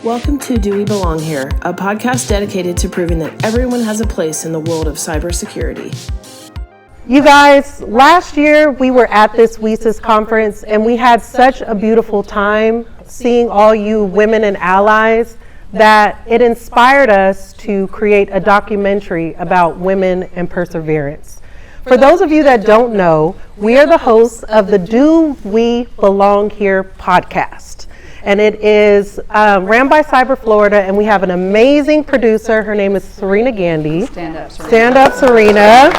Welcome to Do We Belong Here, a podcast dedicated to proving that everyone has a place in the world of cybersecurity. You guys, last year we were at this WESIS conference and we had such a beautiful time seeing all you women and allies that it inspired us to create a documentary about women and perseverance. For those of you that don't know, we are the hosts of the Do We Belong Here podcast. And it is ran by Cyber Florida, and we have an amazing producer. Her name is Serena Gandy. Stand up, Serena. Stand up, Serena.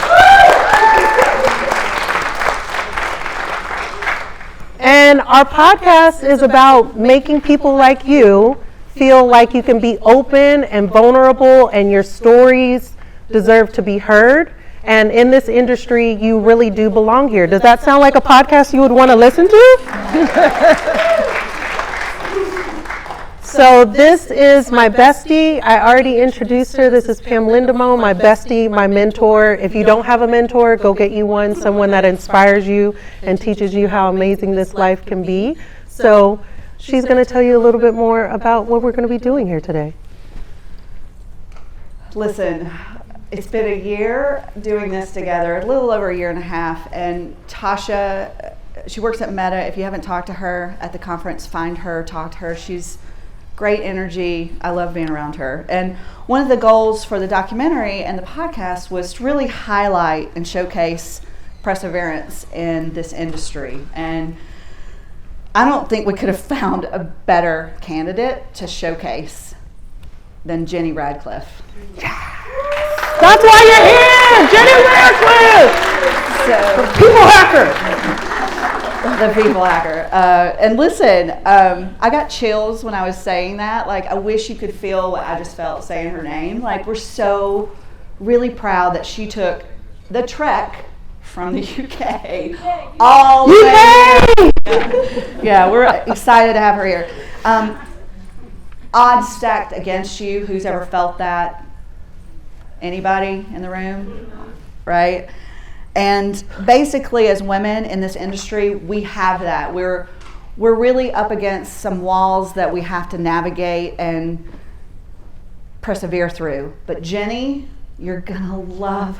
And our podcast is about making people like you feel like you can be open and vulnerable, and your stories deserve to be heard. And in this industry, you really do belong here. Does that sound like a podcast you would want to listen to? So this is my bestie. I already introduced her. This is Pam Lindemoen, my bestie, my mentor. If you don't have a mentor, go get you one, someone that inspires you and teaches you how amazing this life can be. So she's going to tell you a little bit more about what we're going to be doing here today. Listen, it's been a year doing this together, a little over a year and a half, and Tashya, she works at Meta. If you haven't talked to her at the conference, find her, talk to her. She's great energy. I love being around her. And one of the goals for the documentary and the podcast was to really highlight and showcase perseverance in this industry. And I don't think we could have found a better candidate to showcase than Jenny Radcliffe. That's why you're here, Jenny Radcliffe! So, people hacker. The people hacker. And listen, I got chills when I was saying that. Like, I wish you could feel what I just felt saying her name. Like, we're so really proud that she took the trek from the UK all the way here. Yeah, we're excited to have her here. Odds stacked against you. Who's ever felt that? Anybody in the room? Right? And basically, as women in this industry, we have that. We're really up against some walls that we have to navigate and persevere through. But Jenny, you're gonna love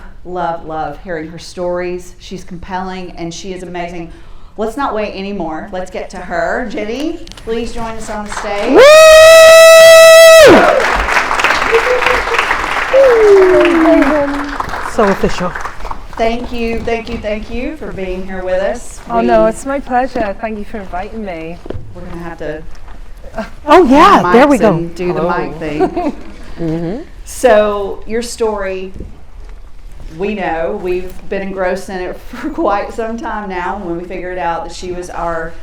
hearing her stories. She's compelling and she is amazing. Let's not wait anymore. Let's get to her. Jenny, please join us on the stage. So official. Thank you for being here with us. Oh no, it's my pleasure. Thank you for inviting me. We're gonna have to Oh yeah, there we go. Do the mic thing. Mm-hmm. So your story, we know, we've been engrossed in it for quite some time now when we figured out that she was our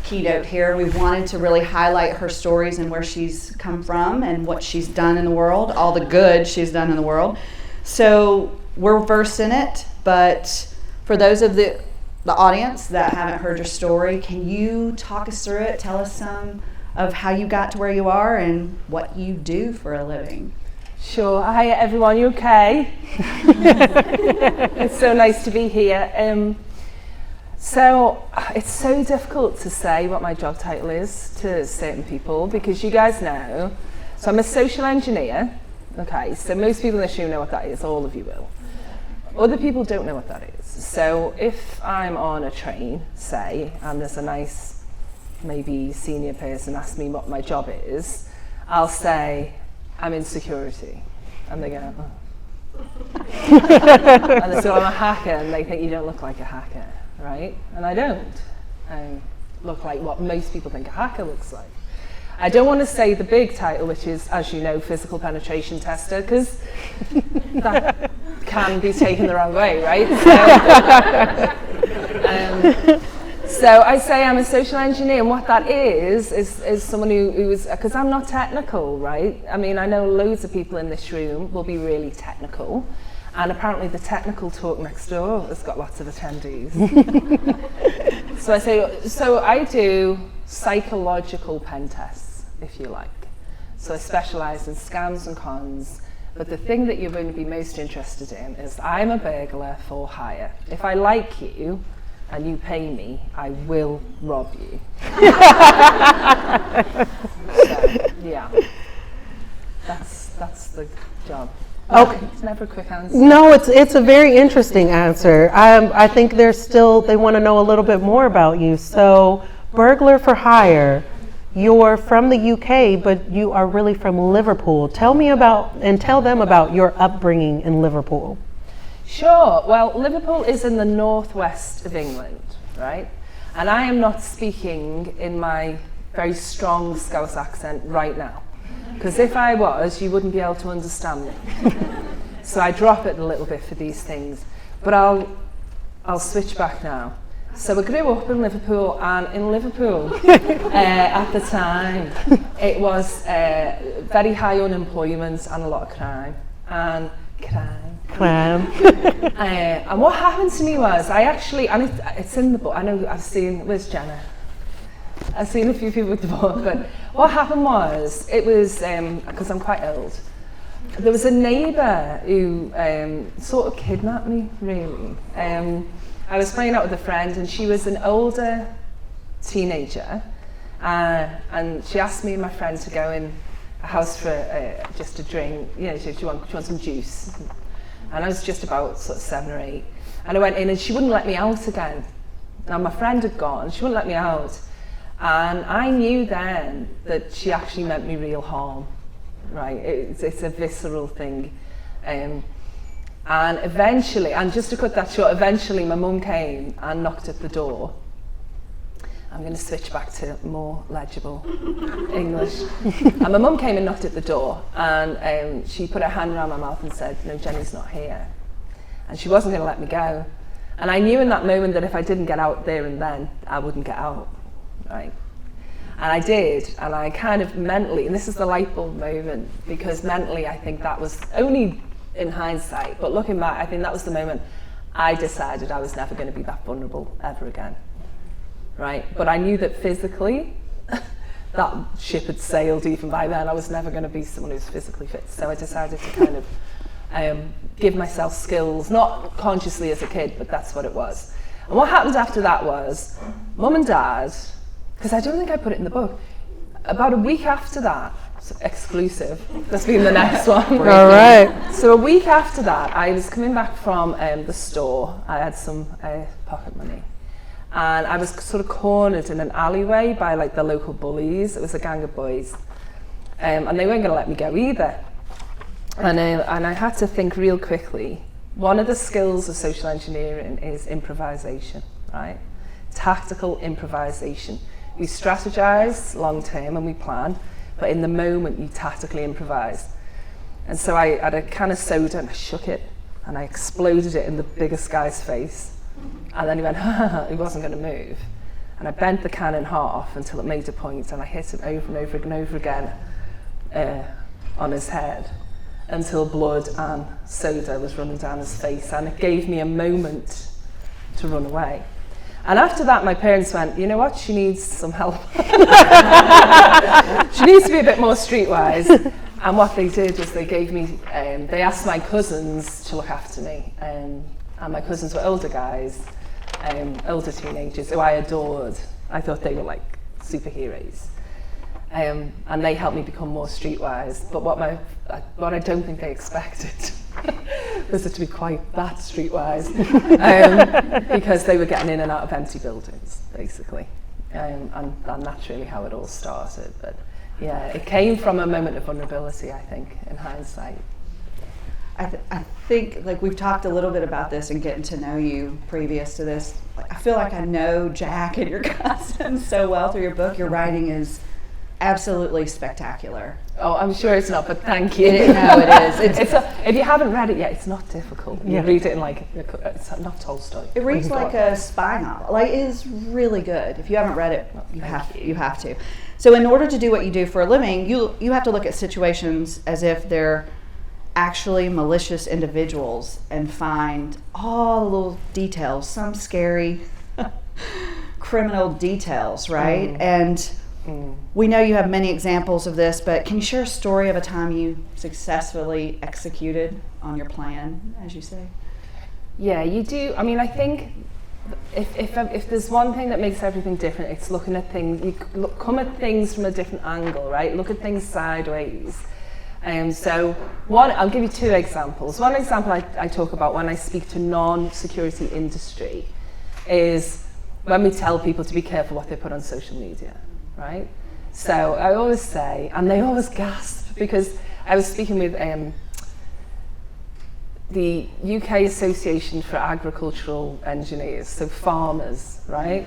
keynote here. We wanted to really highlight her stories and where she's come from and what she's done in the world, all the good she's done in the world. So we're versed in it, but for those of the audience that haven't heard your story, can you talk us through it? Tell us some of how you got to where you are and what you do for a living. Sure. Hi everyone, you okay? It's so nice to be here. So it's so difficult to say what my job title is to certain people because you guys know. So I'm a social engineer. Okay, so most people in this room know what that is, all of you will. Other people don't know what that is. So if I'm on a train, say, and there's a nice, maybe senior person asks me what my job is, I'll say, I'm in security. And they go, oh. And they say, well, I'm a hacker, and they think you don't look like a hacker, right? And I don't. I look like what most people think a hacker looks like. I don't want to say the big title, which is, as you know, physical penetration tester, because that can be taken the wrong way, right? So I say I'm a social engineer, and what that is someone who is, because I'm not technical, right? I mean, I know loads of people in this room will be really technical, and apparently the technical talk next door has got lots of attendees. So I do psychological pen tests, if you like. So I specialize in scams and cons, but the thing that you're going to be most interested in is I'm a burglar for hire. If I like you and you pay me, I will rob you. So, yeah. Okay. It's never a quick answer. No, it's a very interesting answer. I think they want to know a little bit more about you. So, burglar for hire. You're from the UK, but you are really from Liverpool. Tell them about your upbringing in Liverpool. Sure. Well, Liverpool is in the northwest of England, right? And I am not speaking in my very strong Scouse accent right now. Because if I was, you wouldn't be able to understand me. So I drop it a little bit for these things. But I'll switch back now. So I grew up in Liverpool, and in Liverpool, at the time, it was very high unemployment and a lot of crime. And what happened to me was, it's in the book, I know where's Jenna? I've seen a few people with the book, but what happened was, it was, because I'm quite old, there was a neighbour who sort of kidnapped me, really. I was playing out with a friend, and she was an older teenager, and she asked me and my friend to go in a house for just a drink, do you want some juice? And I was just about sort of 7 or 8, and I went in, and she wouldn't let me out again. Now my friend had gone, she wouldn't let me out. And I knew then that she actually meant me real harm, right? It's a visceral thing. And eventually, and just to cut that short, eventually my mum came and knocked at the door. I'm going to switch back to more legible English. And my mum came and knocked at the door, and she put her hand around my mouth and said, "No, Jenny's not here." And she wasn't going to let me go. And I knew in that moment that if I didn't get out there and then, I wouldn't get out. Right. And I did, and I kind of mentally, and this is the light bulb moment, because mentally I think that was only in hindsight, but looking back, I think that was the moment I decided I was never going to be that vulnerable ever again. Right. But I knew that physically, that ship had sailed even by then. I was never going to be someone who's physically fit. So I decided to kind of give myself skills, not consciously as a kid, but that's what it was. And what happened after that was, Mum and Dad, because I don't think I put it in the book, about a week after that, so exclusive, that's been the next one. All right. So a week after that, I was coming back from the store. I had some pocket money. And I was sort of cornered in an alleyway by like the local bullies. It was a gang of boys. And they weren't going to let me go either. And I had to think real quickly. One of the skills of social engineering is improvisation, right? Tactical improvisation. We strategize long term and we plan, but in the moment you tactically improvise. And so I had a can of soda and I shook it and I exploded it in the biggest guy's face. And then he went, he wasn't going to move. And I bent the can in half until it made a point, and I hit him over and over and over again on his head, until blood and soda was running down his face, and it gave me a moment to run away. And after that, my parents went, you know what, she needs some help. She needs to be a bit more streetwise. And what they did was they gave me, they asked my cousins to look after me. And my cousins were older guys, older teenagers who I adored. I thought they were like superheroes. And they helped me become more streetwise. But what I don't think they expected was it to be quite that streetwise, because they were getting in and out of empty buildings, basically. And that's really how it all started. But yeah, it came from a moment of vulnerability, I think, in hindsight. I think, like, we've talked a little bit about this and getting to know you previous to this. Like, I feel like I know Jack and your cousins so well through your book. Your writing is absolutely spectacular. Oh, I'm sure it's not, but thank you. No, it is. If you haven't read it yet, it's not difficult. You read it in it's not Tolstoy. It reads like a spy novel. Like, it is really good. If you haven't read it, you have to. So in order to do what you do for a living, you have to look at situations as if they're actually malicious individuals and find all the little details, some scary criminal details, right? And we know you have many examples of this, but can you share a story of a time you successfully executed on your plan, as you say? Yeah, you do. I mean, I think if there's one thing that makes everything different, it's looking at things. You come at things from a different angle, right? Look at things sideways. So one, I'll give you two examples. One example I talk about when I speak to non-security industry is when we tell people to be careful what they put on social media, right? So I always say, and they always gasp, because I was speaking with the UK Association for Agricultural Engineers, so farmers, right?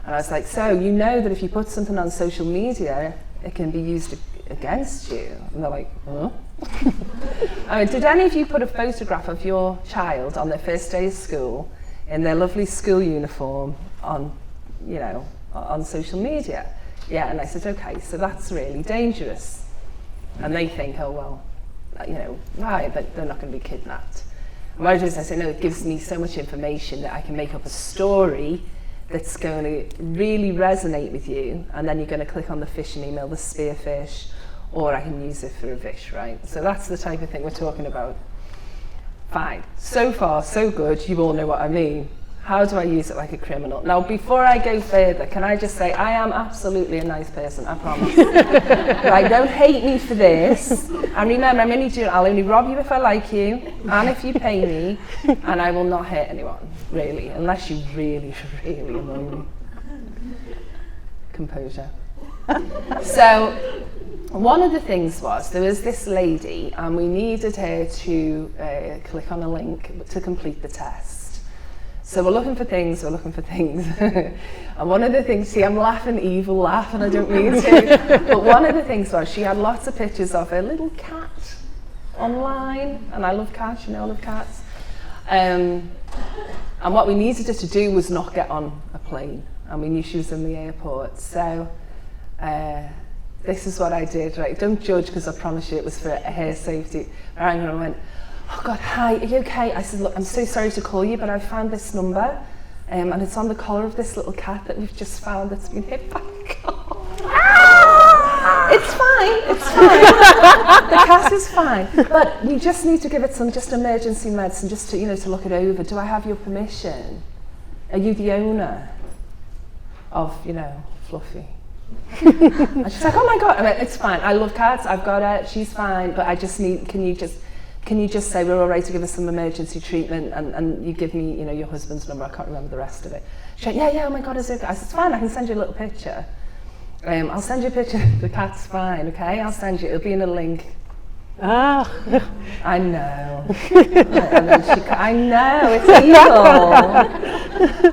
And I was like, so you know that if you put something on social media, it can be used against you? And they're like, huh? I mean, did any of you put a photograph of your child on their first day of school in their lovely school uniform on, you know, on social media? Yeah, and I said, okay, so that's really dangerous. And they think, oh, well, you know, right, but they're not going to be kidnapped. And what I do is I say, no, it gives me so much information that I can make up a story that's going to really resonate with you, and then you're going to click on the phishing email, the spearfish, or I can use it for a fish, right? So that's the type of thing we're talking about. Fine. So far, so good. You all know what I mean. How do I use it like a criminal? Now, before I go further, can I just say I am absolutely a nice person, I promise. Right, don't hate me for this. And remember, I'll only rob you if I like you, and if you pay me, and I will not hurt anyone, really, unless you really, really annoy me. Composure. So, one of the things was, there was this lady, and we needed her to click on a link to complete the test. So we're looking for things. And one of the things, see, I'm laughing, evil laugh, and I don't mean to, but one of the things was she had lots of pictures of her little cat online, and I love cats, you know I love cats. And what we needed her to do was not get on a plane, and we knew she was in the airport. So this is what I did, right? Don't judge, because I promise you it was for her safety. I rang her and went, oh God, hi, are you okay? I said, look, I'm so sorry to call you, but I found this number, and it's on the collar of this little cat that we've just found that's been hit by a car. It's fine. The cat is fine, but we just need to give it some just emergency medicine, just to, you know, to look it over. Do I have your permission? Are you the owner of, you know, Fluffy? And she's like, oh my God, I mean, it's fine. I love cats. I've got her. She's fine, but I just need. Can you just say we're all right to give us some emergency treatment, and you give me, you know, your husband's number? I can't remember the rest of it. She went, yeah, oh my God, it's okay. I said, it's fine, I can send you a little picture. I'll send you a picture. The cat's fine, okay? I'll send you. It'll be in a link. Ah. I know. And then I know, it's evil.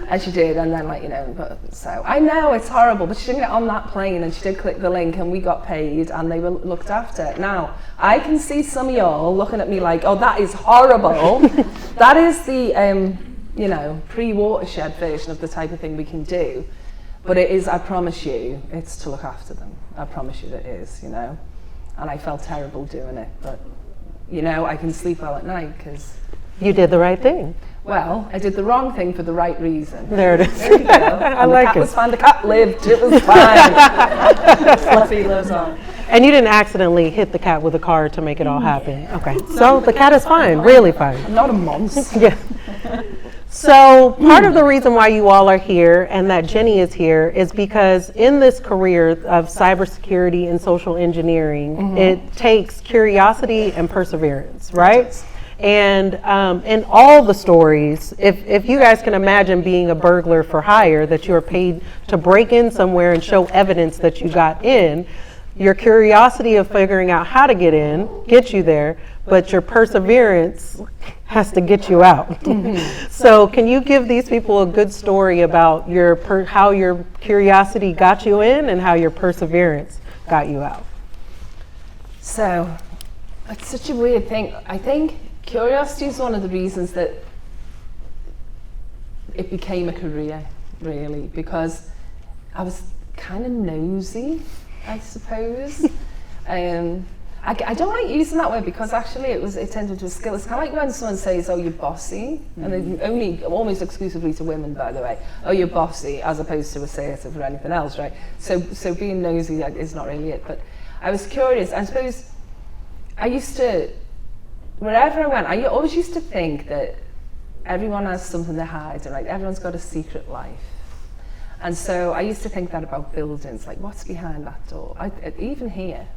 And she did, and then, like, you know, so I know it's horrible, but she didn't get on that plane, and she did click the link, and we got paid, and they were looked after. Now, I can see some of y'all looking at me like, oh, that is horrible. That is the, you know, pre-watershed version of the type of thing we can do. But it is, I promise you, it's to look after them. I promise you that it is, you know. And I felt terrible doing it, but, you know, I can sleep well at night because... You did the right thing. Well, I did the wrong thing for the right reason. There it is. There you go. I like it. The cat was fine, the cat lived, it was fine. Fluffy lives on. And you didn't accidentally hit the cat with a car to make it all happen. Okay, so the cat is fine, really fine. I'm not a monster. Yeah. So part of the reason why you all are here and that Jenny is here is because in this career of cybersecurity and social engineering, it takes curiosity and perseverance, right? And in all the stories, if you guys can imagine being a burglar for hire, that you're paid to break in somewhere and show evidence that you got in, your curiosity of figuring out how to get in gets you there, but your perseverance has to get you out. So can you give these people a good story about how your curiosity got you in and how your perseverance got you out? So it's such a weird thing. I think curiosity is one of the reasons that it became a career, really, because I was kind of nosy, I suppose. I don't like using that word because actually it turned into a skill. It's kind of like when someone says, oh, you're bossy, and they only, almost exclusively to women, by the way, oh, you're bossy, as opposed to assertive or anything else, right? So being nosy is not really it, but I was curious. I suppose I used to, wherever I went, I always used to think that everyone has something to hide, and like everyone's got a secret life. And so I used to think that about buildings, like what's behind that door? Even here,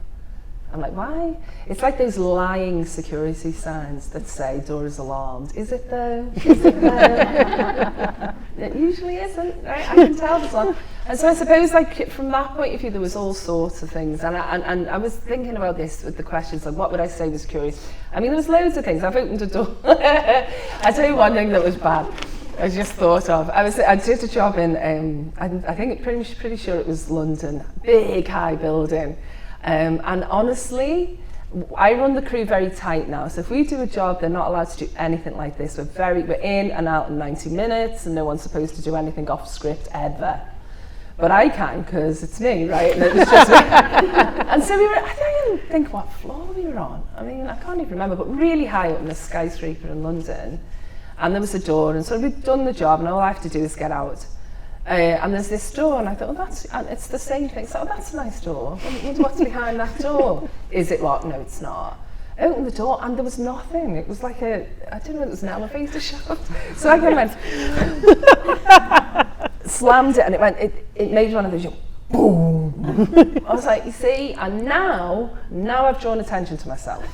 I'm like, why? It's like those lying security signs that say door is alarmed. Is it though? Is it though? It usually isn't, right? I can tell this one. And so I suppose like from that point of view, there was all sorts of things. And I was thinking about this with the questions, like what would I say was curious? I mean, there was loads of things. I've opened a door. I'll tell you one thing that was bad. I just thought of. I did a job in, I think pretty sure it was London, big high building. And honestly, I run the crew very tight now. So if we do a job, they're not allowed to do anything like this. We're in and out in 90 minutes, and no one's supposed to do anything off script ever. But I can, because it's me, right? And it was just me. And so we were, I don't even think what floor we were on. I mean, I can't even remember, but really high up in the skyscraper in London. And there was a door, and so we'd done the job, and all I have to do is get out. And there's this door, and I thought, and it's the same thing. So, that's a nice door. What's behind that door? Is it locked? No, it's not. I opened the door, and there was nothing. It was like I didn't know it was an elevator shaft. So I kind of went, slammed it, and it made one of those, boom. I was like, you see, and now I've drawn attention to myself,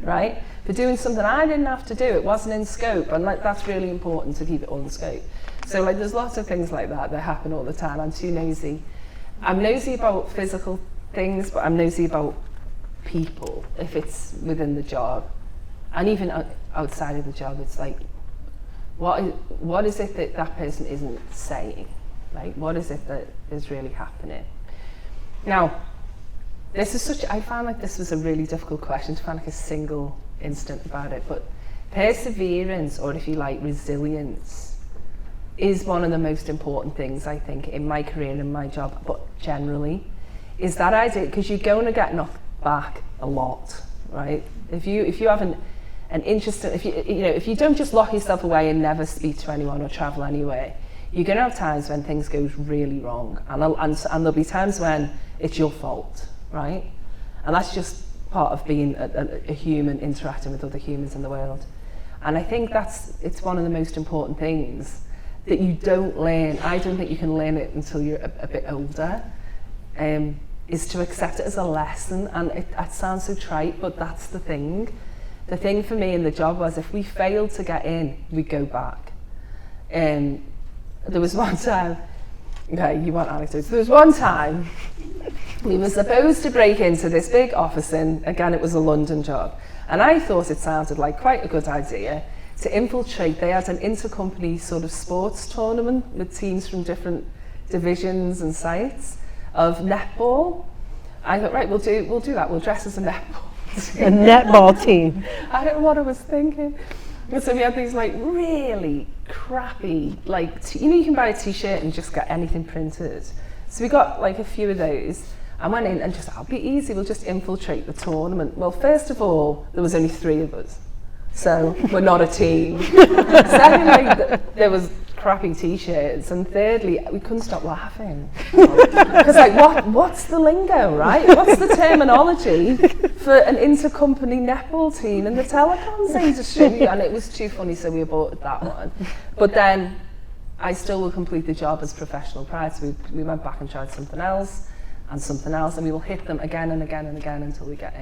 right? For doing something I didn't have to do. It wasn't in scope, and like that's really important to keep it all in scope. So like there's lots of things like that happen all the time. I'm too nosy. I'm nosy about physical things, but I'm nosy about people if it's within the job. And even outside of the job, it's like, what is it that person isn't saying? Like, what is it that is really happening? Now, I found like this was a really difficult question to find like a single instant about it, but perseverance, or if you like, resilience, is one of the most important things I think in my career and in my job, but generally, is that idea, because you're going to get knocked back a lot, right? If you have an interest, if you don't just lock yourself away and never speak to anyone or travel anywhere, you're going to have times when things go really wrong, and there'll be times when it's your fault, right? And that's just part of being a human interacting with other humans in the world. And I think it's one of the most important things that you don't learn. I don't think you can learn it until you're a bit older, is to accept it as a lesson. And it sounds so trite, but that's the thing. The thing for me in the job was if we failed to get in, we'd go back. There was one time, okay, you want anecdotes. There was one time we were supposed to break into this big office, and again, it was a London job. And I thought it sounded like quite a good idea to infiltrate. They had an intercompany sort of sports tournament with teams from different divisions and sites of netball. I thought, right, we'll do that. We'll dress as a netball team. A netball team. I don't know what I was thinking. And so we had these like really crappy, like, you can buy a t-shirt and just get anything printed. So we got like a few of those and went in and just, it'll be easy, we'll just infiltrate the tournament. Well, first of all, there was only 3 of us. So we're not a team. Secondly, there was crappy t-shirts, and thirdly, we couldn't stop laughing. Because like, what's the lingo, right? What's the terminology for an intercompany netball team in the telecoms industry? And it was too funny, so we aborted that one. But then I still will complete the job as professional prior, so we went back and tried something else, and we will hit them again and again and again until we get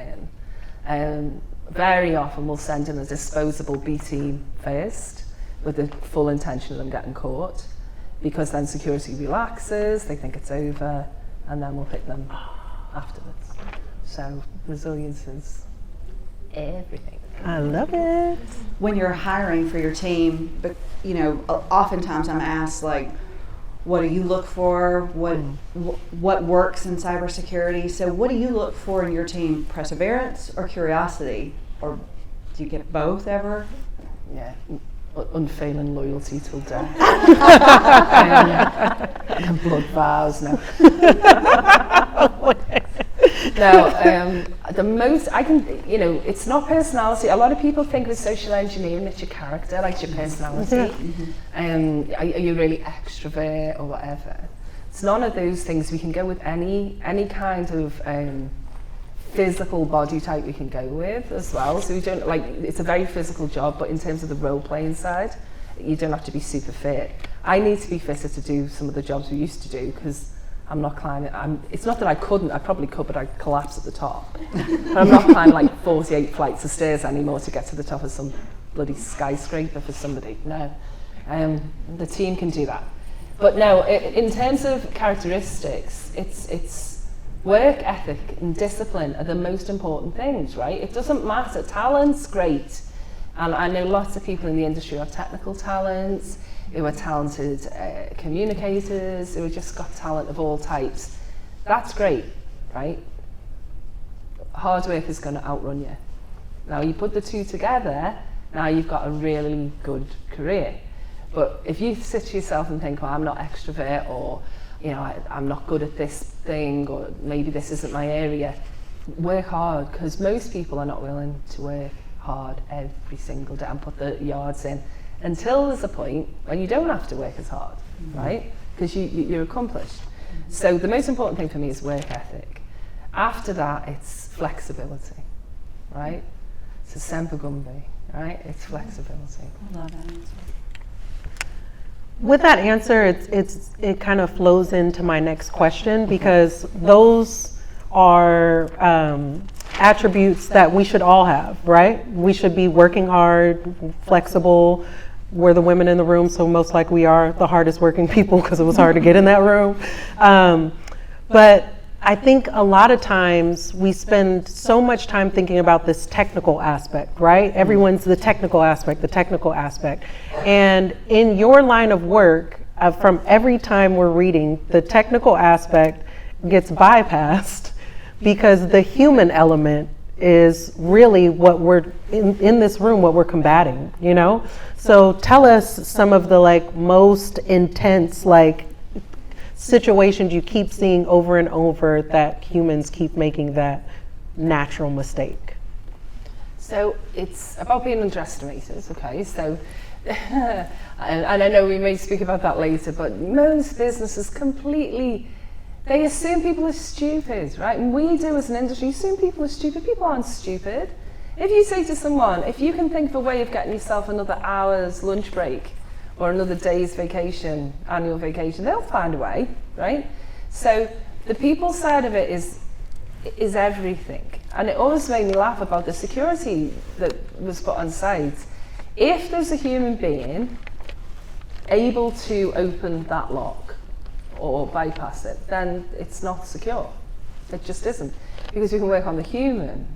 in. Very often we'll send in a disposable B team first with the full intention of them getting caught, because then security relaxes, they think it's over, and then we'll hit them afterwards. So resilience is everything. I love it. When you're hiring for your team, but oftentimes I'm asked like, what do you look for? What works in cybersecurity? So what do you look for in your team? Perseverance or curiosity? Or do you get both ever? Yeah, unfailing loyalty till death. And blood vows, no. The most, I can, it's not personality. A lot of people think with social engineering it's your character, like your personality. Are you really extrovert or whatever? It's none of those things. We can go with any kind of physical body type we can go with as well. So we don't, it's a very physical job, but in terms of the role-playing side, you don't have to be super fit. I need to be fitter to do some of the jobs we used to do, because I'm not climbing. It's not that I couldn't. I probably could, but I'd collapse at the top. But I'm not climbing like 48 flights of stairs anymore to get to the top of some bloody skyscraper for somebody. No, the team can do that. But no, in terms of characteristics, it's work ethic and discipline are the most important things, right? It doesn't matter. Talent's great, and I know lots of people in the industry who have technical talents, who are talented communicators, who have just got talent of all types. That's great, right? Hard work is going to outrun you. Now you put the two together, now you've got a really good career. But if you sit to yourself and think, well, I'm not extrovert, or I'm not good at this thing, or maybe this isn't my area, work hard, because most people are not willing to work hard every single day and put the yards in until there's a point when you don't have to work as hard, right? Because you're accomplished. So the most important thing for me is work ethic. After that, it's flexibility, right? It's a semper gumby, right? It's flexibility. I love that answer. With that answer, it kind of flows into my next question, because those are attributes that we should all have, right? We should be working hard, flexible. We're the women in the room, so most likely we are the hardest working people because it was hard to get in that room. But I think a lot of times we spend so much time thinking about this technical aspect, right? Everyone's the technical aspect. And in your line of work, from every time we're reading, the technical aspect gets bypassed because the human element is really what we're in this room, what we're combating, So tell us some of the most intense situations you keep seeing over and over that humans keep making that natural mistake. So it's about being underestimated, okay? So, and I know we may speak about that later, but most businesses they assume people are stupid, right? And we do as an industry, assume people are stupid. People aren't stupid. If you say to someone, if you can think of a way of getting yourself another hour's lunch break or another day's vacation, annual vacation, they'll find a way, right? So the people side of it is everything. And it always made me laugh about the security that was put on site. If there's a human being able to open that lock or bypass it, then it's not secure. It just isn't. Because we can work on the human.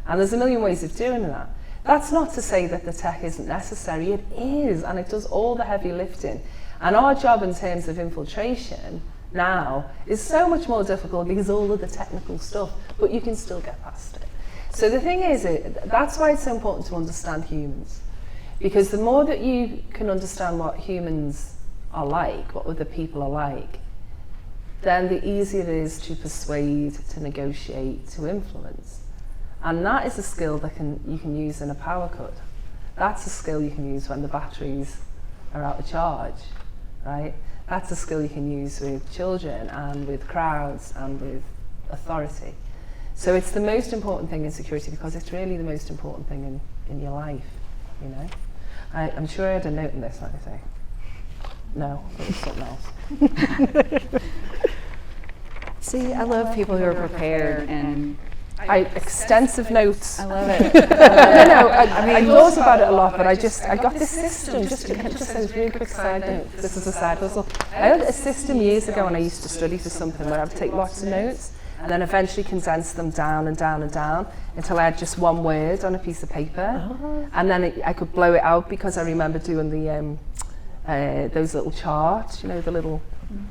And there's a million ways of doing that. That's not to say that the tech isn't necessary. It is, and it does all the heavy lifting. And our job in terms of infiltration now is so much more difficult because all of the technical stuff, but you can still get past it. So the thing is, that's why it's so important to understand humans. Because the more that you can understand what humans are like, what other people are like, then the easier it is to persuade, to negotiate, to influence. And that is a skill that you can use in a power cut. That's a skill you can use when the batteries are out of charge, right? That's a skill you can use with children and with crowds and with authority. So it's the most important thing in security because it's really the most important thing in your life, I'm sure I had a note in this, let me say. No, it was something else. See, I love people who are prepared and extensive notes. I love it. I thought about it a lot, but I got this system, just a really quick side note. This is a side hustle. I had a system years ago when I used to study for something where I would take lots of notes and then eventually condense them down and down and down until I had just one word on a piece of paper. Oh. And then I could blow it out because I remember doing those little charts, the little...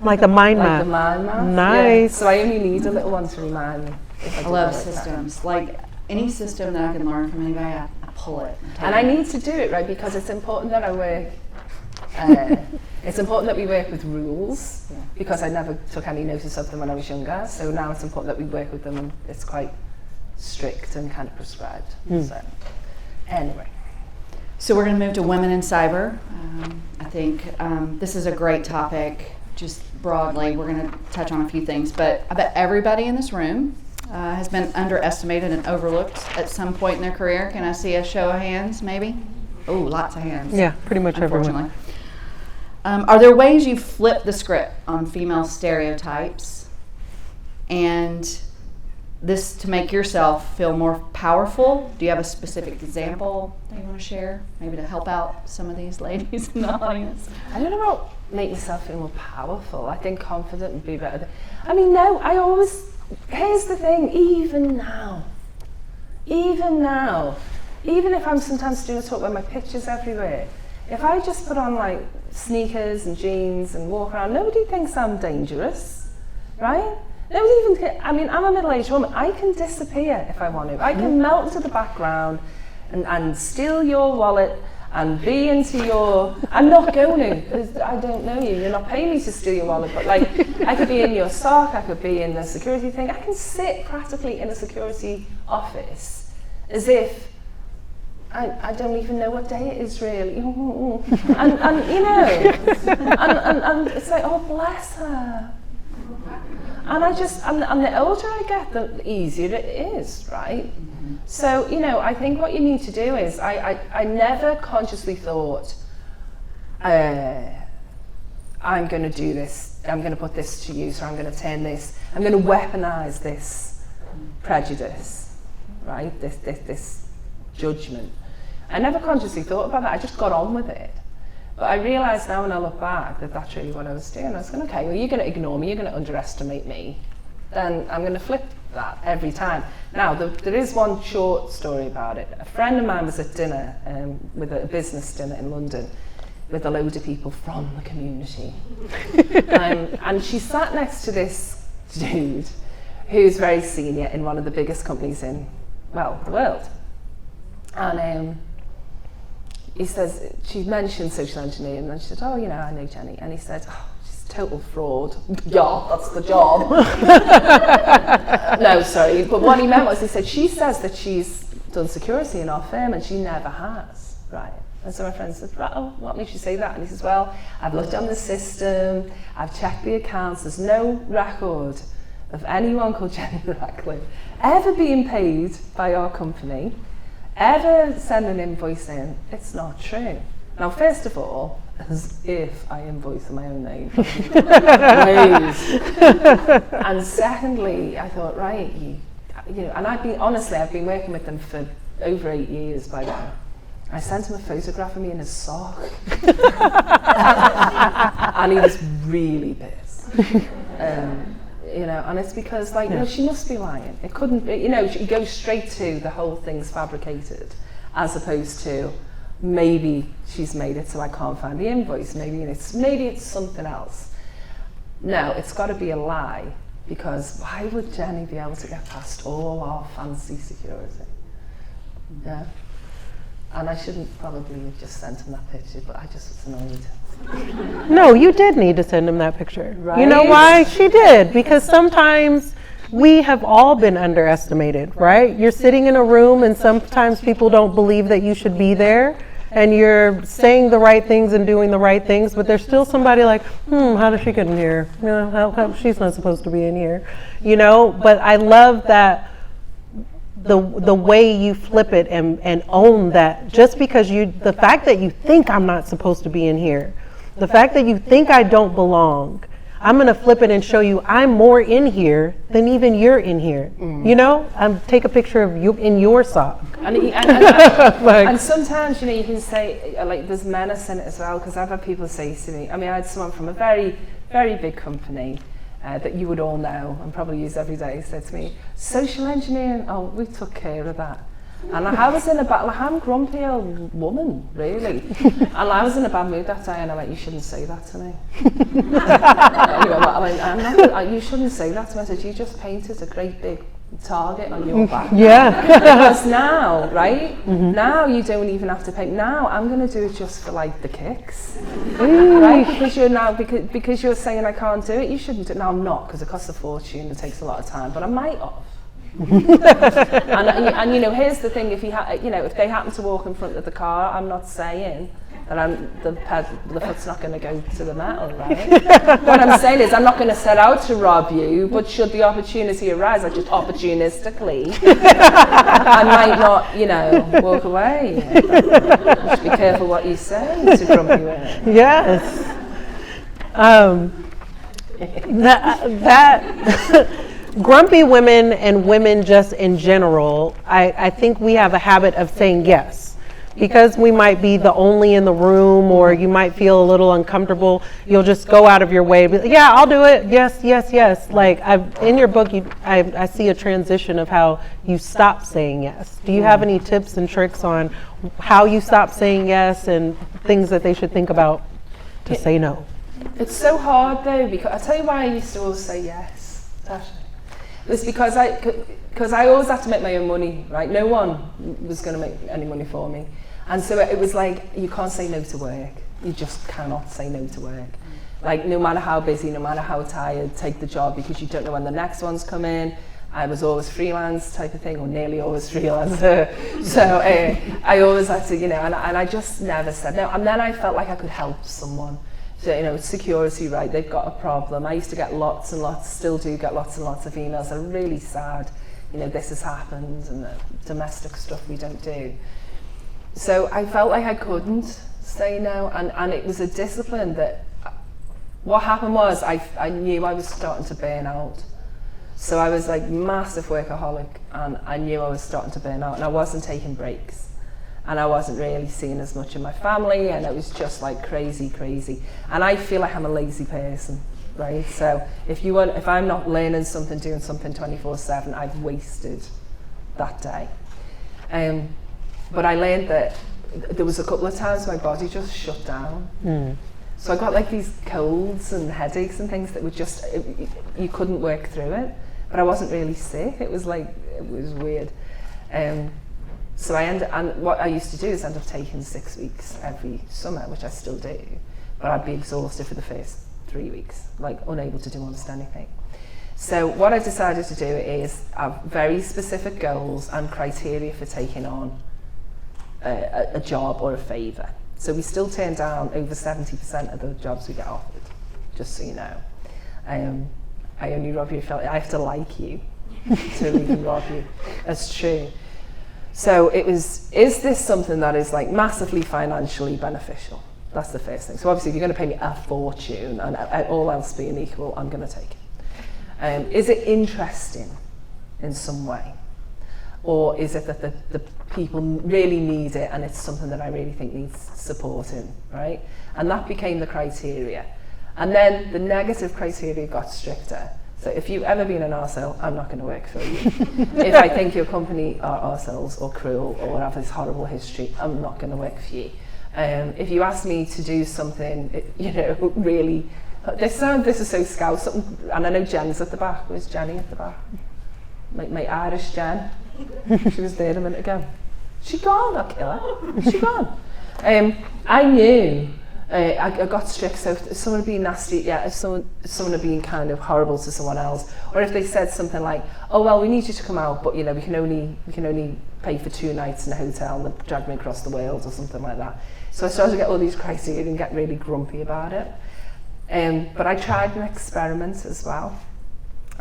Like the mind map. Like the mind map. Nice. Yeah. So I only need a little one to remind me. I love systems. Like any system that I can learn from anybody, I pull it. And I need to do it, right, because it's important that I work. It's important that we work with rules because I never took any notice of them when I was younger. So now it's important that we work with them, and it's quite strict and kind of prescribed. So anyway. So we're going to move to women in cyber. I think this is a great topic. Just broadly, we're going to touch on a few things, but I bet everybody in this room has been underestimated and overlooked at some point in their career. Can I see a show of hands, maybe? Oh, lots of hands. Yeah, pretty much everyone. Are there ways you flip the script on female stereotypes and this to make yourself feel more powerful. Do you have a specific example that you want to share, maybe to help out some of these ladies in the audience? I don't know about make yourself feel more powerful. I think confident would be better. I mean, no, here's the thing, even now, even if I'm sometimes doing a talk where my picture's everywhere, if I just put on like sneakers and jeans and walk around, nobody thinks I'm dangerous, right? Nobody even, I mean, I'm a middle-aged woman. I can disappear if I want to. I can melt into the background and steal your wallet and be into your, I'm not going to, because I don't know you. You're not paying me to steal your wallet, but like, I could be in your sock, I could be in the security thing. I can sit practically in a security office as if I don't even know what day it is really. And you know, and it's like, oh, bless her. And and the older I get, the easier it is, right? Mm-hmm. So, you know, I think what you need to do is, I never consciously thought, I'm going to do this, I'm going to put this to use, or I'm going to turn this, I'm going to weaponize this prejudice, right? This judgment. I never consciously thought about that, I just got on with it. But I realise now when I look back that that's really what I was doing. I was going, okay, well, you're going to ignore me, you're going to underestimate me, then I'm going to flip that every time. Now, there is one short story about it. A friend of mine was at dinner, with a business dinner in London, with a load of people from the community. And she sat next to this dude who's very senior in one of the biggest companies in, well, the world. And he says, she mentioned social engineering, and she said, oh, you know, I know Jenny. And he said, oh, she's a total fraud. Yeah, that's the job. No, sorry. But what he meant was, he said, she says that she's done security in our firm, and she never has, right? And so my friend said, right, oh, what makes you say that? And he says, well, I've looked on the system, I've checked the accounts, there's no record of anyone called Jenny Radcliffe ever being paid by our company, ever send an invoice in. It's not true. Now, first of all, as if I invoice in my own name. And secondly, I thought, right, you know, and I've been working with them for over 8 years by then. I sent him a photograph of me in his sock. And he was really pissed. You know, and it's because, like, no, she must be lying. It couldn't be, you know, she goes straight to the whole thing's fabricated, as opposed to maybe she's made it so I can't find the invoice. Maybe it's something else. No, it's got to be a lie, because why would Jenny be able to get past all our fancy security? Yeah. And I shouldn't probably have just sent him that picture, but I just was annoyed. No, you did need to send him that picture. Right? You know why? She did. Because sometimes we have all been underestimated, right? You're sitting in a room and sometimes people don't believe that you should be there, and you're saying the right things and doing the right things, but there's still somebody like, how does she get in here? You know, how she's not supposed to be in here. You know, but I love that the way you flip it and own that, just because the fact that you think I'm not supposed to be in here, the fact that you think I don't belong, I'm going to flip it and show you I'm more in here than even you're in here. You know, take a picture of you in your sock. And sometimes, you know, you can say, like, there's menace in it as well, because I've had people say to me, I mean, I had someone from a very, very big company that you would all know and probably use every day, said to me, social engineering, oh, we took care of that. And I was in a bad, like, I'm a grumpy old woman, really. And I was in a bad mood that day, and I went, you shouldn't say that to me. You shouldn't say that to me. I said, you just painted a great big target on your back. Yeah. Because now, right? Mm-hmm. Now you don't even have to paint. Now I'm going to do it just for, like, the kicks. Right? Because you're saying I can't do it, you shouldn't do it. Now I'm not, because it costs a fortune, it takes a lot of time, but I might have. and you know, here's the thing: if they happen to walk in front of the car, I'm not saying that the foot's not going to go to the metal, right? What I'm saying is, I'm not going to set out to rob you, but should the opportunity arise, I just opportunistically, I might not, you know, walk away. Just be careful what you say to grumpy women. grumpy women and women just in general, I think we have a habit of saying yes. Because we might be the only in the room, or you might feel a little uncomfortable, you'll just go out of your way. Yeah, I'll do it. Yes, yes, yes. Like in your book, I see a transition of how you stop saying yes. Do you have any tips and tricks on how you stop saying yes and things that they should think about to say no? It's so hard though, because I'll tell you why I used to always say yes, Tashya. It's because I always had to make my own money, right? No one was going to make any money for me. And so it was like, you can't say no to work. You just cannot say no to work. Like, no matter how busy, no matter how tired, take the job, because you don't know when the next one's come in. I was always freelance type of thing, or nearly always freelancer. So I always had to, and I just never said no. And then I felt like I could help someone. So, security, right, they've got a problem. I used to get lots and lots, still do get lots and lots of emails that are really sad. This has happened, and the domestic stuff we don't do. So I felt like I couldn't say no, and it was a discipline that, what happened was I knew I was starting to burn out. So I was like massive workaholic, and I knew I was starting to burn out, and I wasn't taking breaks. And I wasn't really seeing as much of my family, and it was just like crazy. And I feel like I'm a lazy person, right? So if I'm not learning something, doing something 24/7, I've wasted that day. But I learned that there was a couple of times my body just shut down. So I got like these colds and headaches and things that were just, you couldn't work through it. But I wasn't really sick. It was weird. So and what I used to do is end up taking 6 weeks every summer, which I still do. But I'd be exhausted for the first 3 weeks, like unable to do almost anything. So what I decided to do is have very specific goals and criteria for taking on a job or a favour. So we still turn down over 70% of the jobs we get offered, just so you know. I only rob you if I have to like you to even rob you. That's true. So it was, is this something that is like massively financially beneficial? That's the first thing. So obviously if you're going to pay me a fortune and all else being equal, I'm going to take it. Is it interesting in some way? Or is it that the people really need it and it's something that I really think needs supporting, right? And that became the criteria. And then the negative criteria got stricter. So if you've ever been an arsehole, I'm not going to work for you. If I think your company are arseholes or cruel or have this horrible history, I'm not going to work for you. If you ask me to do something, really, this is so scouse, and I know Jen's at the back. Where's Jenny at the back? My Irish Jen. She was there a minute ago. She gone, I'll kill her. She gone. I knew. I got strict, so if someone had been nasty, if someone had been kind of horrible to someone else, or if they said something like, oh well, we need you to come out, but we can only pay for 2 nights in a hotel and drag me across the world or something like that. So I started to get all these criteria and get really grumpy about it. But I tried an experiment as well.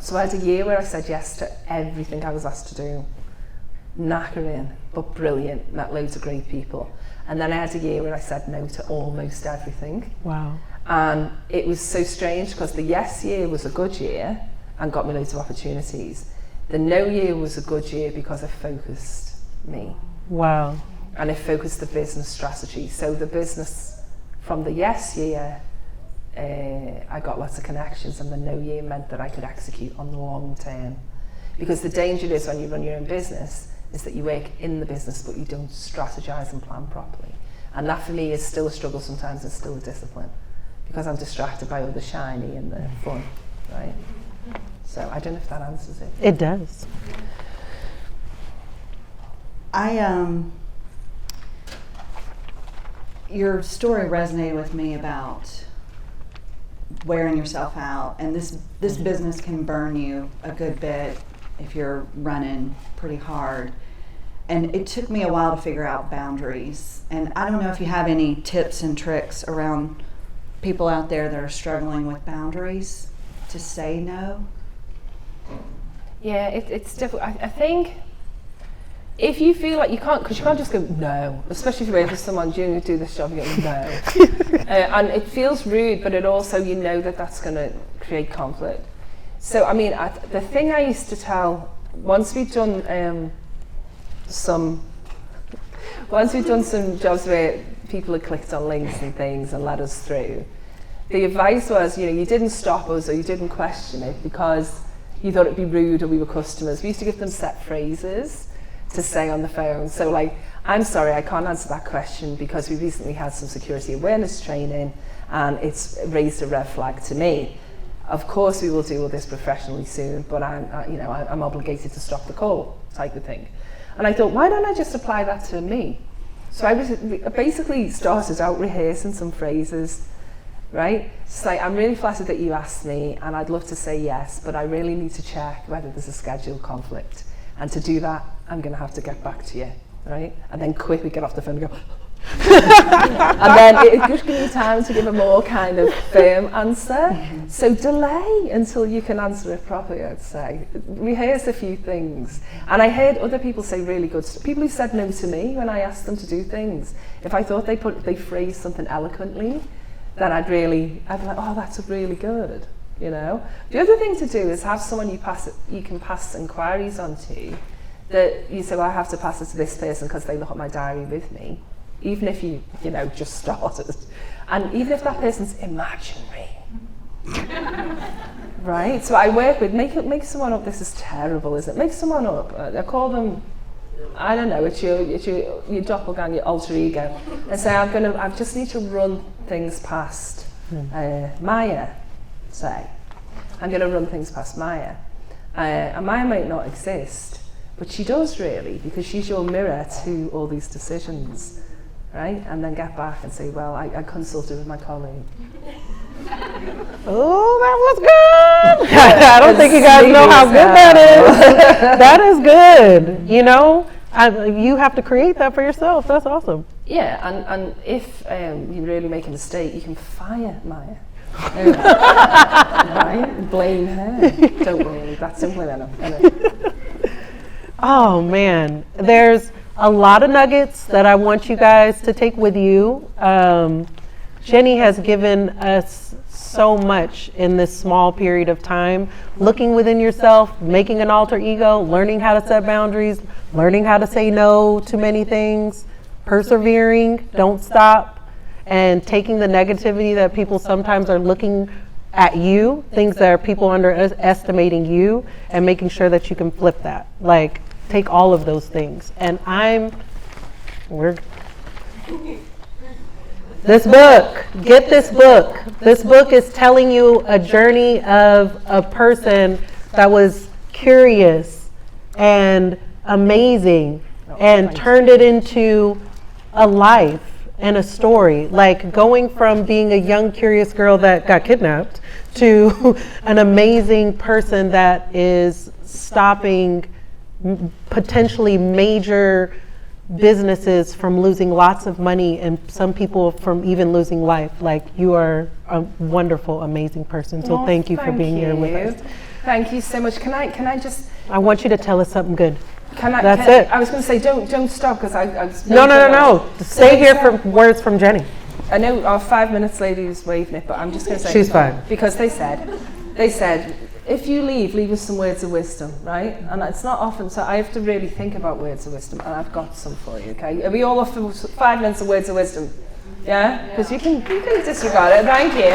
So I had a year where I said yes to everything I was asked to do. Knackering, but brilliant, met loads of great people. And then I had a year where I said no to almost everything. Wow. And it was so strange because the yes year was a good year and got me loads of opportunities. The no year was a good year because it focused me. Wow. And it focused the business strategy. So the business from the yes year, I got lots of connections, and the no year meant that I could execute on the long term. Because the danger is when you run your own business is that you work in the business but you don't strategize and plan properly. And that for me is still a struggle sometimes, and still a discipline, because I'm distracted by all the shiny and the fun, right? So I don't know if that answers it. It does. Your story resonated with me about wearing yourself out, and this business can burn you a good bit if you're running pretty hard. And it took me a while to figure out boundaries. And I don't know if you have any tips and tricks around people out there that are struggling with boundaries to say no. Yeah, it's difficult. I think if you feel like you can't, because you can't just go no, especially if you're waiting for someone, you do this job, you go no. And it feels rude, but it also, that's going to create conflict. So, I mean, the thing I used to tell, once we'd done some jobs where people had clicked on links and things and let us through, the advice was, you didn't stop us or you didn't question it because you thought it'd be rude or we were customers. We used to give them set phrases to say on the phone. So like, I'm sorry, I can't answer that question because we recently had some security awareness training and it's raised a red flag to me. Of course we will deal with this professionally soon, but I'm obligated to stop the call, type of thing. And I thought, why don't I just apply that to me? So I basically started out rehearsing some phrases, right? It's like, I'm really flattered that you asked me and I'd love to say yes, but I really need to check whether there's a schedule conflict. And to do that, I'm gonna have to get back to you, right? And then quickly get off the phone and go, and then it just gives you time to give a more kind of firm answer. So delay until you can answer it properly, I'd say. Rehearse a few things. And I heard other people say really good stuff. People who said no to me when I asked them to do things. If I thought they phrased something eloquently, then I'd be like, oh, that's really good, The other thing to do is have someone you can pass inquiries on to, that you say, well, I have to pass it to this person because they look at my diary with me. Even if you just started. And even if that person's imaginary. Right? So I work with, make someone up, this is terrible, isn't it? Make someone up, I call them, I don't know, it's your doppelganger, your alter ego. And say, I just need to run things past Maya, say. I'm going to run things past Maya. And Maya might not exist, but she does really, because she's your mirror to all these decisions. Right? And then get back and say, well, I consulted with my colleague. Oh, that was good. I don't think you guys know how good that is. That is good. You have to create that for yourself. That's awesome. Yeah, and if you really make a mistake, you can fire Maya. Right? Blame her. Don't worry, that's simply enough. Oh, man. There's a lot of nuggets that I want you guys to take with you. Jenny has given us so much in this small period of time. Looking within yourself, making an alter ego, learning how to set boundaries, learning how to say no to many things, persevering, don't stop, and taking the negativity that people sometimes are looking at you, things that are people underestimating you, and making sure that you can flip that. Like, take all of those things. And this book, get this book. This book is telling you a journey of a person that was curious and amazing and turned it into a life and a story. Like going from being a young, curious girl that got kidnapped to an amazing person that is stopping potentially major businesses from losing lots of money and some people from even losing life. Like, you are a wonderful, amazing person. So thank you for being here with us. Thank you so much. Can I just? I want you to tell us something good. That's it. I was going to say don't stop because I No. Stay here for words from Jenny. I know our 5 minutes lady is waving it, but I'm just going to say she's fine because they said. If you leave us some words of wisdom, right? And it's not often, so I have to really think about words of wisdom, and I've got some for you, okay? Are we all off for 5 minutes of words of wisdom? Yeah? Because you can disregard it, thank you.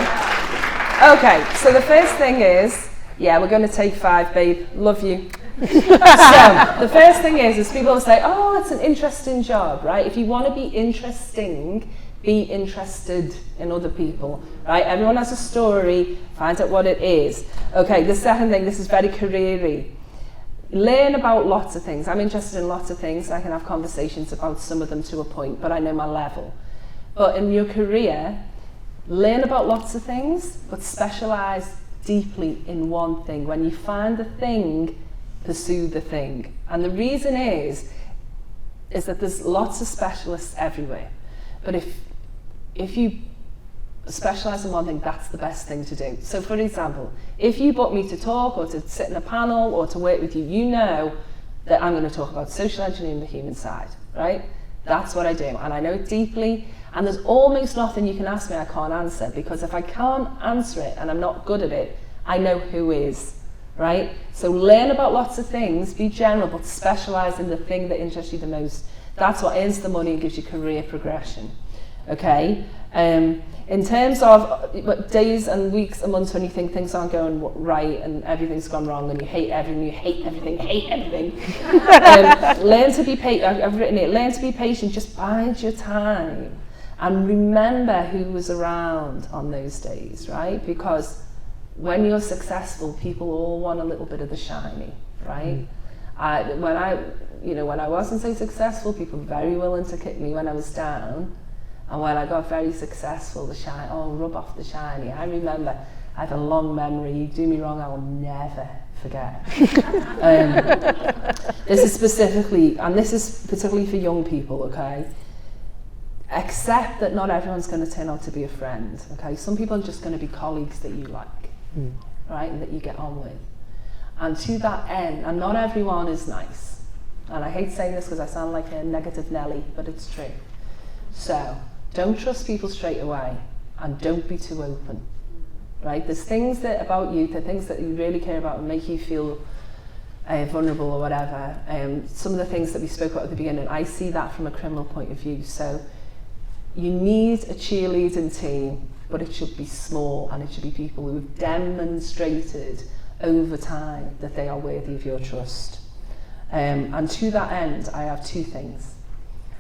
Okay, so the first thing is, we're going to take 5, babe, love you. So, the first thing is people say, oh, it's an interesting job, right? If you want to be interesting, be interested in other people, right? Everyone has a story, find out what it is. Okay, the second thing, this is very career-y. Learn about lots of things. I'm interested in lots of things. I can have conversations about some of them to a point, but I know my level. But in your career, learn about lots of things, but specialize deeply in one thing. When you find the thing, pursue the thing. And the reason is that there's lots of specialists everywhere. But if you specialize in one thing, that's the best thing to do. So for example, if you book me to talk or to sit in a panel or to work with you, you know that I'm going to talk about social engineering, the human side, right? That's what I do, and I know it deeply, and there's almost nothing you can ask me I can't answer, because if I can't answer it and I'm not good at it, I know who is. right? So learn about lots of things, be general, but specialize in the thing that interests you the most. That's what earns the money and gives you career progression, okay? In terms of days and weeks and months when you think things aren't going right and everything's gone wrong and you hate everything, learn to be patient. I've written it, learn to be patient, just bide your time and remember who was around on those days, right? Because when you're successful, people all want a little bit of the shiny, right? When I wasn't so successful, people were very willing to kick me when I was down. And when I got very successful, rub off the shiny. I remember, I have a long memory. You do me wrong, I will never forget. This is particularly for young people, okay? Accept that not everyone's going to turn out to be a friend, okay? Some people are just going to be colleagues that you like, right, and that you get on with. And to that end, and not everyone is nice. And I hate saying this because I sound like a negative Nelly, but it's true. So, don't trust people straight away, and don't be too open, right? There's things about you, the things that you really care about and make you feel vulnerable or whatever. Some of the things that we spoke about at the beginning, I see that from a criminal point of view. So, you need a cheerleading team, but it should be small, and it should be people who have demonstrated over time that they are worthy of your trust. And to that end, I have two things.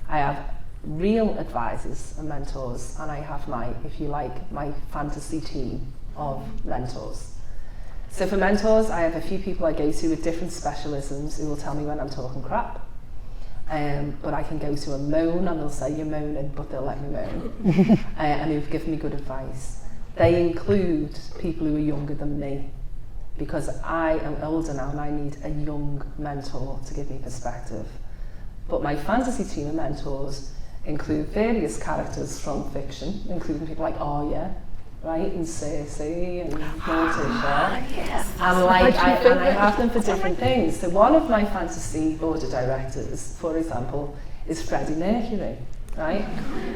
I have real advisors and mentors, and I have my fantasy team of mentors. So for mentors, I have a few people I go to with different specialisms who will tell me when I'm talking crap. But I can go to a moan and they'll say you're moaning, but they'll let me moan. And who've given me good advice. They include people who are younger than me, because I am older now and I need a young mentor to give me perspective. But my fantasy team of mentors include various characters from fiction, including people like Arya, right, and Cersei and Tashya. Yes. And I have them for different things. So one of my fantasy board of directors, for example, is Freddie Mercury, right?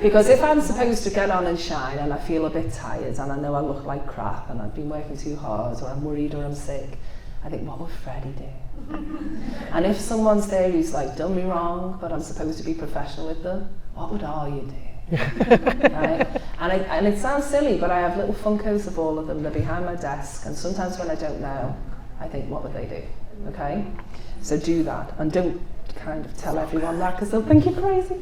Because if I'm supposed to get on and shine and I feel a bit tired and I know I look like crap and I've been working too hard or I'm worried or I'm sick, I think, what would Freddie do? And if someone's there who's like done me wrong, but I'm supposed to be professional with them, what would Arya do? Right? And it sounds silly, but I have little Funkos of all of them. They're behind my desk, and sometimes when I don't know, I think, what would they do? Okay? So do that, and don't kind of tell everyone that because they'll think you're crazy.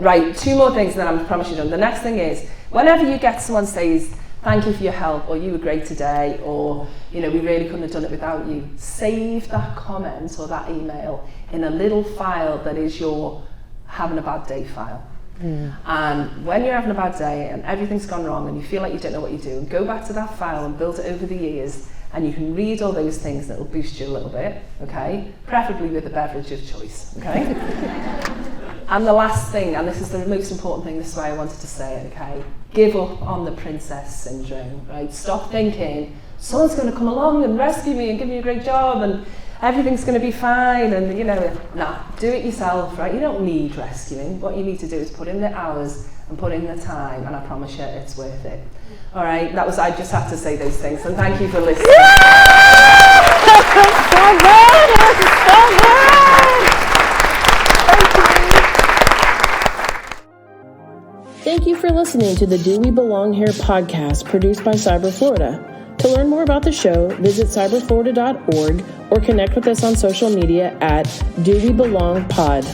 Right, two more things, and then I promise you done. The next thing is, whenever you get someone says, thank you for your help, or you were great today, or we really couldn't have done it without you, save that comment or that email in a little file that is your having a bad day file. And when you're having a bad day and everything's gone wrong and you feel like you don't know what you do, go back to that file and build it over the years, and you can read all those things that will boost you a little bit, okay? Preferably with a beverage of choice, okay? And the last thing, and this is the most important thing, this is why I wanted to say it, okay? Give up on the princess syndrome, right? Stop thinking, someone's going to come along and rescue me and give me a great job and everything's going to be fine and, nah, do it yourself, right? You don't need rescuing. What you need to do is put in the hours and put in the time, and I promise you it's worth it. All right, I just have to say those things, and thank you for listening. So good! So good! Thank you for listening to the Do We Belong Here podcast produced by Cyber Florida. To learn more about the show, visit cyberflorida.org or connect with us on social media at Do We Belong Pod.